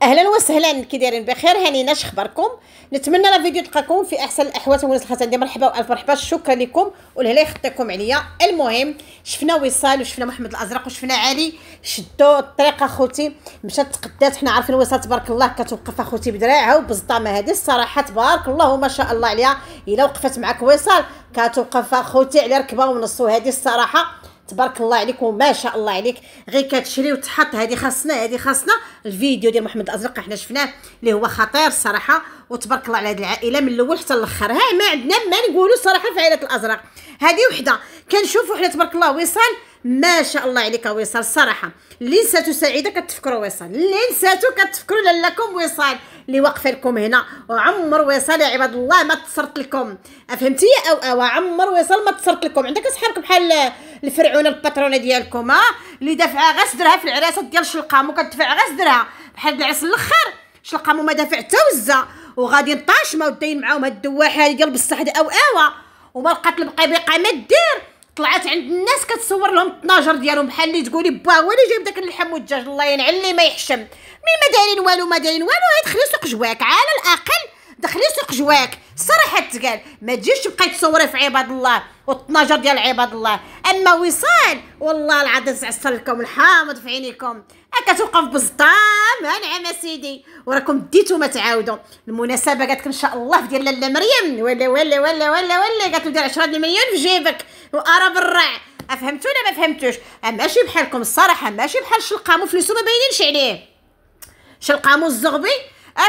اهلا وسهلا، كي دايرين؟ بخير؟ هانينا، اخباركم؟ نتمنى لا فيديو تلقاكم في احسن الاحوال. وناس الخاتم ديال مرحبا والف مرحبا، شكرا لكم والهلا يخطيكم عليا. المهم شفنا وصال وشفنا محمد الازرق وشفنا علي، شدوا الطريق اخوتي، مشات تقدات. حنا عارفين وصال تبارك الله كتوقف اخوتي بدراعها وبزطامه. هذه الصراحه تبارك الله ما شاء الله عليها، الا وقفت معك وصال كتوقف اخوتي على ركبه ونص. وهذه الصراحه تبارك الله عليك وما شاء الله عليك، غير كتشري وتحط. هذه خاصنا الفيديو ديال محمد الازرق حنا شفناه اللي هو خطير الصراحه. وتبارك الله على هذه العائله من الاول حتى الاخر. ها ما عندنا ما نقولوا صراحه في عائله الازرق. هذه وحده كنشوفوا حنا تبارك الله وصال ما شاء الله عليك وصال. الصراحه اللي نساتو سعيده كتفكروا وصال، اللي نساتو كتفكروا لكم وصال اللي واقفه لكم هنا. وعمر وصال يا عباد الله ما تصرت لكم، فهمتي؟ او عمر وصال ما تصرت لكم. عندك اصحابك بحال الفرعونه الباترونه ديالكم، اللي دافعه غير صدرها في العراسات ديال شلقامو، كتدفع غير صدرها بحال العرس الاخر. شلقامو ما دافع حتى وزه، وغادي طاشمه وداين معاهم هاد الدواحه هادي ديال بصح او وما لقات البقيبقه ما دير. طلعت عند الناس كتصور لهم الطناجر ديالهم بحال اللي تقولي با هو اللي جايب داك اللحم والدجاج. الله ينعل اللي ما يحشم. مين ما دايرين والو ما دايرين والو، دخلي سوق جواك على الاقل، دخلي سوق جواك. الصراحه تقال ما تجيش تبقاي تصوري في عباد الله والطناجر ديال عباد الله. اما وصال والله العظيم تعسر لكم الحامض في عينيكم، كتوقف بزطام. نعم سيدي، وراكم ديتو ما تعاودوا. المناسبه قالت لك ان شاء الله في ديال لاله مريم ولا قالت له دير 10 مليون في جيبك وارى بالرع. فهمتوا ولا ما فهمتوش؟ ماشي بحالكم الصراحه، ماشي بحال شلقامو فلوسو ما باينينش عليه. شلقامو الزغبي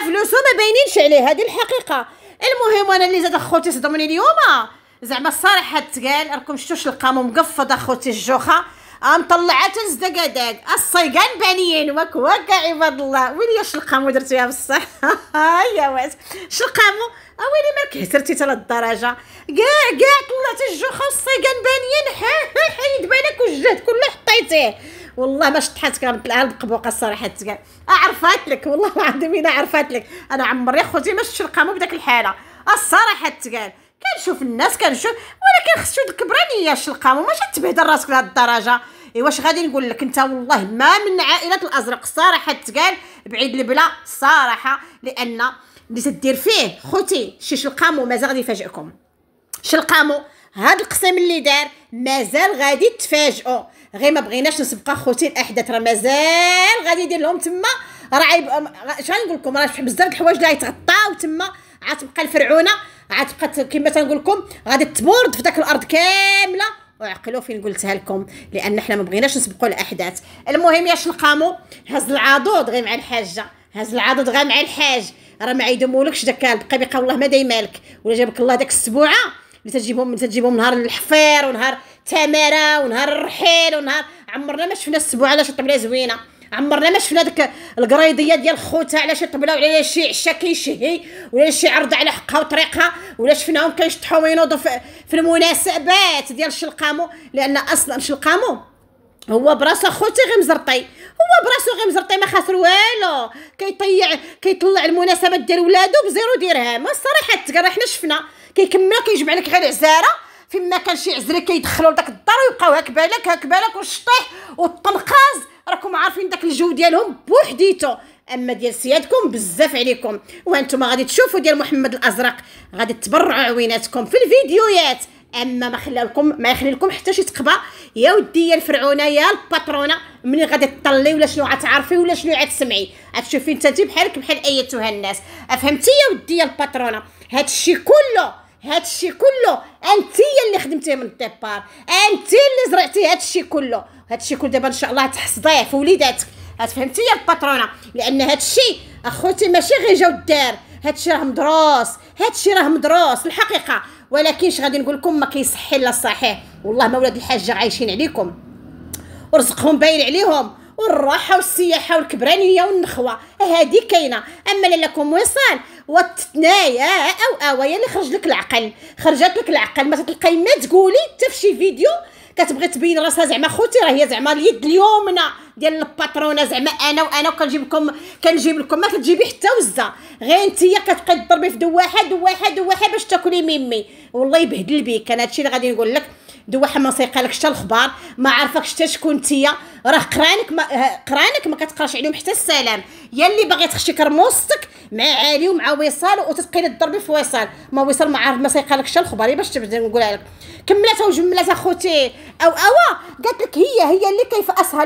فلوسو ما باينينش عليه، هذه الحقيقه. المهم انا اللي زاد اخوتي صدموني اليوم زعما الصراحه تقال. راكم شفتوا شلقامو مقفض اخوتي الجوخه مطلعات الزقاداق الصيقان بانيين واك عباد الله. ويلي شلقامو درتيها بصح يا واس شلقامو ويلي مالك هسرتي حتى للدرجه. كاع طلعتي الجوخه والصيقان بانيين. حيد بالك والجهد كله حطيتيه. والله ما شطحات كانت لها البقبوقه الصراحه تقال. عرفات لك والله العظيم الا عرفات لك. انا عمري خوتي ما شفت شلقامو بداك الحاله الصراحه تقال. كنشوف الناس كنشوف، ولكن خصو الكبرانيه شلقامو ماشي تبهدل راسك لهاد الدرجه. واش غادي نقول لك انت؟ والله ما من عائله الازرق الصراحه تقال، بعيد البلا الصراحه. لان اللي تدير فيه خوتي شي شلقامو مازال غادي يفاجئكم. شلقامو هاد القسم اللي دار مازال غادي تفاجئوا. غير ما بغيناش نسبق خوتي الاحداث، راه مازال غادي يدير لهم تما. راه اش غنقول لكم، راه بزاف د الحوايج اللي غيتغطاو تما. عاد تبقى الفرعونه، عاد تبقى كما تنقول لكم غادي تبورد في داك الارض كامله. وعقلوا فين قلتها لكم، لان حنا ما بغيناش نسبقوا الاحداث. المهم يا شلقامو هز العضوض غير مع الحاجه، هز العضوض غير مع الحاج. راه ما يدومولكش داك البقيبقه والله ما دايمالك. ولا جابك الله داك السبوعه اللي تجيبهم نهار الحفير ونهار تماره ونهار الرحيل ونهار. عمرنا ما شفنا السبوعه على شي طبله زوينه. عمرنا ما شفنا داك القريضيه ديال خوتها على شي طبله ولا شي عشا كيشهي ولا شي عرض على حقها وطريقها. ولا شفناهم كيشطحوا وينوضوا في المناسبات ديال شلقامو. لان اصلا شلقامو هو براسو خوتي غير مزرطي، هو براسو غير مزرطي ما خاسر والو. كيطلع المناسبات ديال ولادو بزيرو درهم. الصراحه تقرا حنا شفنا كيكملوا كيجمع لك غير عزاره فين ما كان شي عزري كيدخلوا لداك الدار ويبقاو هاك بالك والشطيح والطنقاز. راكم عارفين داك الجو ديالهم بوحديتو. اما ديال سيادكم بزاف عليكم. وانتم غادي تشوفوا ديال محمد الازرق غادي تبرعوا عويناتكم في الفيديوهات. اما ما يخلي لكم حتى شي تقبه يا ودي يا الفرعونه يا الباترونه. منين غادي تطلي ولا شنو غتعرفي ولا شنو غتسمعي غتشوفي انت بحالك بحال ايتها الناس. فهمتي يا ودي يا الباترونه؟ هادشي كله انت اللي خدمتيه من الديبار، انت اللي زرعتي هادشي كله دابا ان شاء الله تحصديه في وليداتك. فهمتي يا الباترونه؟ لان هادشي اخوتي ماشي غير جا ودار، هادشي راه مدروس الحقيقه. ولكن اش غادي نقول لكم، ما كيصحي لا الصحيح. والله ما ولاد الحاجه عايشين عليكم ورزقهم باين عليهم، والراحه والسياحه والكبرانيه والنخوه هذه كاينه. اما لكم وصال والتنايا يا اللي خرجت لك العقل. ما تلقاي ما تقولي حتى في شي فيديو كتبغي تبين راسها زعما خوتي راه هي زعما اليد اليمنى ديال الباترونه. زعما انا كنجيب لكم ما كتجيبي حتى وزه. غير انتيا كتبقاي تضربي في دواحه باش تاكلي ميمي. والله يبهدل بيك. انا هادشي اللي غادي نقول لك. دوحه ما سايقه لك حتى الخبار، ما عارفاكش حتى شكون نتيا، راه قرانك ما كتقراش عليهم حتى السلام. يا اللي باغي تخشي كرموستك مع علي ومع وصال وتتقيلي تضربي في وصال، ما وصال ما عارف ما سايقه لك حتى الخبار باش تبدا نقولها لك. كملتها وجملتها خوتي او قالت لك هي اللي كيفاسها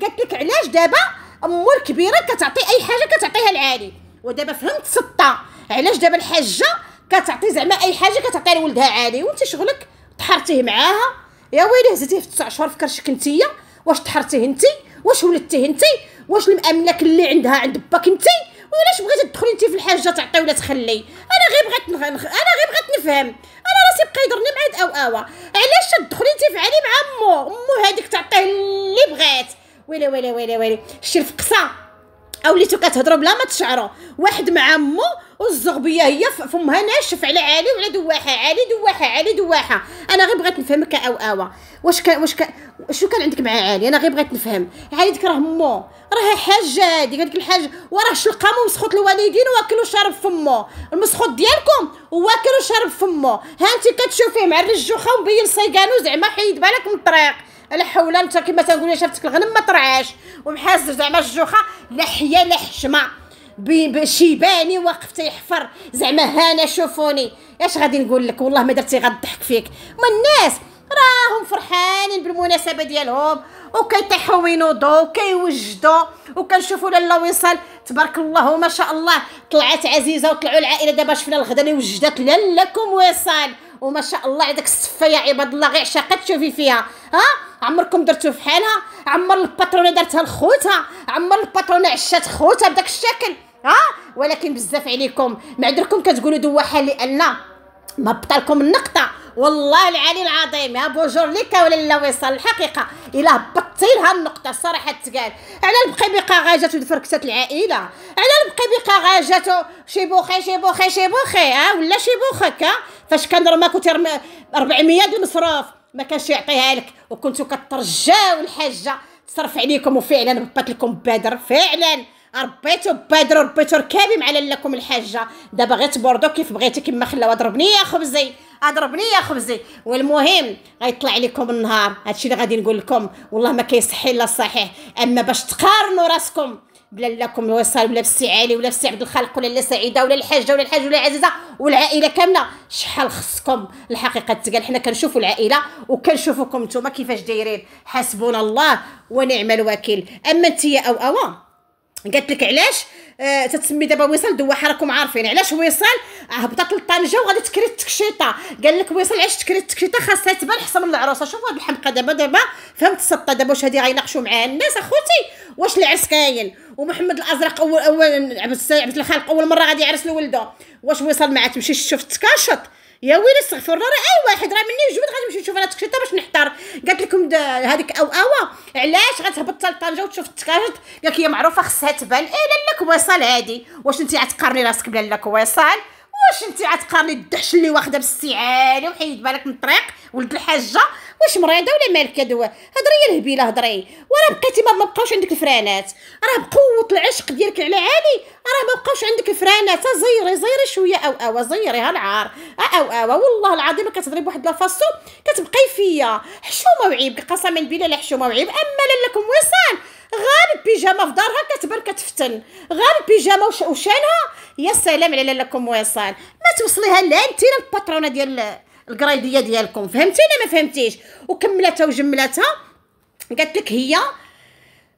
قالت لك علاش دابا امو الكبيره كتعطي اي حاجه كتعطيها لعالي، ودابا فهمت سطه علاش دابا الحاجه كتعطي زعما اي حاجه كتعطيها لولدها عالي، وانت شغلك تحرتيه معاها. يا ويلي هزتيه في 9 شهور في كرشك نتيا، واش تحرتيه انتي، واش ولدتيه انتي، واش المأملك اللي عندها عند باك انتي، وعلاش بغيتي تدخلي انتي في الحاجه تعطي ولا تخلي؟ انا غير بغيت نفهم، انا راسي بقى يضرني مع او علاش تدخلي انتي في علي مع امو هذيك تعطيه اللي بغات. ويلي شتي الفقصه اوليتو كتهضروا بلا ما تشعروا، واحد مع امو والزغبيه هي فمها ناشف على علي وعلى علي دواحه. انا غير بغيت نفهمك او شنو كان عندك مع علي؟ انا غير بغيت نفهم. علي ديك راه امو راه حاجه هادي، قالك الحاج وراه شلقامو مسخوط الوالدين واكل وشارب فمو، المسخوط ديالكم واكل وشارب فمو. ها انت كتشوفيه مع الرجوخه ومبين صيقانو زعما حيد بالك من الطريق. لا حول انت كما تنقولي شافتك الغنم ما طرعاش ومحاس زعما الجوخه لا حيا لا حشمه بشيباني واقف تيحفر زعما هانا شوفوني. اش غادي نقول لك؟ والله ما درتي غضحك فيك. ما الناس راهم فرحانين بالمناسبه ديالهم وكيطيحوا وينوضوا وكيوجدوا وكنشوفوا لاله وصال تبارك الله ما شاء الله طلعت عزيزه وطلعوا العائله. دابا شفنا الغدا اللي وجدت لكم وصال وما شاء الله على داك الصفه يا عباد الله غير عشاقه تشوفي فيها. عمركم درتوا بحالها؟ عمر الباترونه دارتها لخوتها، عمر الباترونه عشات خوتها بداك الشكل. ولكن بزاف عليكم معذركم كتقولوا دواحه لان ما بطالكم النقطه. والله العلي العظيم يا بوجور ليك ولا لا وصال الحقيقه الا هبطتي لها النقطه الصراحه تقال على البقيبقه غاجاتو فركسات العائله، على البقيبقه غاجاتو شي بوخي ولا شي بوخك. فاش كان راه ما كنتي 400 المصروف ما كانش يعطيها لك وكنتو كترجاو الحاجه تصرف عليكم، وفعلا ربات لكم بادر، فعلا ربيتو بادر وربيتو ركابي مع لكم الحاجه. دابا غير تبردو كيف بغيتي كما خلاو ضربني يا خبزي. والمهم غيطلع لكم النهار. هادشي اللي غادي نقول لكم والله ما كيصحي لا صحيح. اما باش تقارنوا راسكم بلا لكم وصال ولا بالسي علي ولا بالسي عبد الخالق ولا لا سعيده ولا الحاجه ولا الحاج ولا عزيزه والعائله كامله، شحال خصكم الحقيقه تقال. حنا كنشوفوا العائله وكنشوفوكم نتوما كيفاش دايرين، حسبنا الله ونعم الوكيل. اما انتيا او قالت لك علاش تتسمي دابا وصال دواحه؟ راكم عارفين علاش وصال هبطت لطنجه وغادي تكري التكشيطه. قال لك وصال علاش تكري التكشيطه خاصها تبان حسن من العروسه. شوفوا هاد الحمقى دابا فهمت السطه. دابا واش هادي غيناقشوا معاها الناس اخوتي؟ واش العرس كاين ومحمد الازرق اول عبد الخالق اول مره غادي يعرس لولده، واش وصال ما تمشيش تشوف التكاشط؟ يا ويلي استغفر الله، راه اي واحد راه مني وجبت غادي نمشي نشوف انا التكشيطه باش نحتار. قالت لكم هذيك او علاش غتهبط لطنجه وتشوف التكاشط؟ قالك هي معروفه خصها تبان. لاك وصال هادي واش انت غتقارني راسك بلا لاك وصال؟ واش انت غتقارني الدحش اللي واخده بالسي عالي وحيد بالك من الطريق ولد الحاجه؟ واش مريضه ولا مالك؟ هضري يا الهبيله هضري. وراه بقيتي ما بقاوش عندك الفرانات، راه بقوه العشق ديالك على عالي راه ما بقاوش عندك الفرانات. زيري شويه او زيريها العار او والله العظيم كتهضري بواحد لافاسو كتبقاي فيا حشومه وعيب قسما بالله لا حشومه وعيب. اما لكم وصال غير البيجامه في دارها كتبان كتفتن، غير البيجامه وشانها يا سلام على لكم وصال. ما توصليها لا انت لا الباترونه ديال القرايديه ديالكم. فهمتيني ما فهمتيش؟ وكملتها وجملتها. قالت لك هي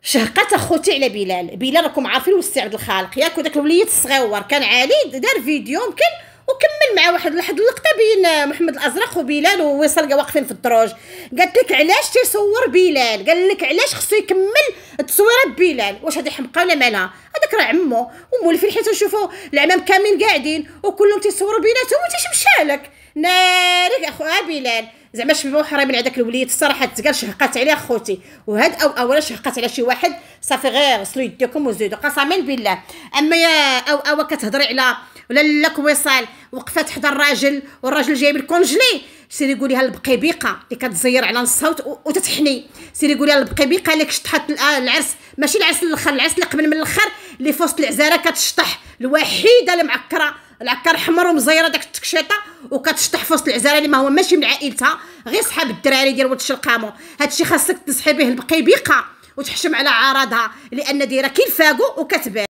شهقت اخوتي على بلال راكم عارفين والسي عبد الخالق ياك وداك الوليد الصغيور كان عالي دار فيديو يمكن وكمل مع واحد اللقطه بين محمد الازرق وبلال ووصل واقفين في الدروج. قالت لك علاش تيصور بلال؟ قال لك علاش خصو يكمل التصويره ببلال؟ واش هذه حمقى ولا مالها؟ هذاك راه عمو ومولفين حيت نشوفوا العمام كاملين قاعدين وكلهم تيصوروا بيناتهم وانت شمشالك نارك اخوها بلال. زعما شباب حرامين على داك الوليد الصراحه تقال شهقات عليه اخوتي. وهاد اولا شهقات على شي واحد صافي غير غسلوا يديكم وزيدوا قسما بالله. اما يا او كتهضري على ولا لك وصال وقفات حدا الراجل والراجل جايب الكونجلي، سيري قوليها البقيبيقه اللي كتزير على الصوت وتتحني، سيري قوليها البقيبيقه اللي كشطحت العرس ماشي العرس الاخر، العرس اللي قبل من الاخر اللي في وسط العزاره كتشطح الوحيده اللي معكره العكار حمر ومزيره داك التكشيطه وكتشطح في وسط العزاله اللي ما هو ماشي من عائلتها، غير صحاب الدراري ديال ولد الشرقامو. هادشي خاصك تنصحي به البقيبيقه وتحشم على عرضها، لان دايره كي الفاكو وكتبان.